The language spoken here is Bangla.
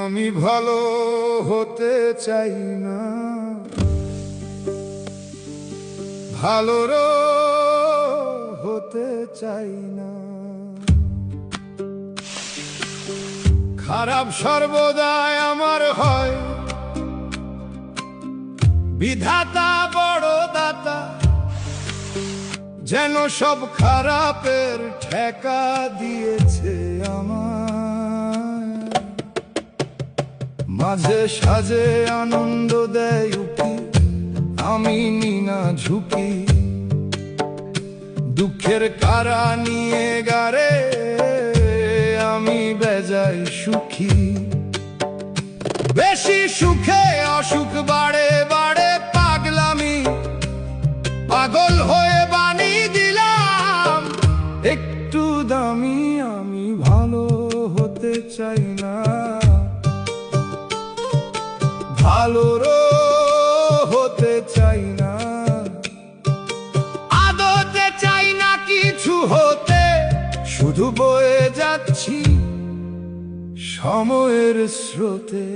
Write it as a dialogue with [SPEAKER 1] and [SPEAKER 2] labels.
[SPEAKER 1] আমি ভালো হতে চাই না, ভালোর হতে চাই না। খারাপ সর্বদাই আমার হয়, বিধাতা বড় দাতা যেন সব খারাপের ঠেকা দিয়েছে আমার। মাঝে সাজে আনন্দ দেয় উকি, আমি নিনা ঝুঁকি। দুঃখের কারা নিয়ে গারে আমি বেজায় সুখী। বেশি সুখে অসুখ বাড়ে বাড়ে পাগলামি, পাগল হয়ে বানি দিলাম একটু দামি। আমি ভালো হতে চাই না, ভালোর হতে চাই না। আদতে চাই না কিছু হতে, শুধু বয়ে যাচ্ছি সময়ের স্রোতে।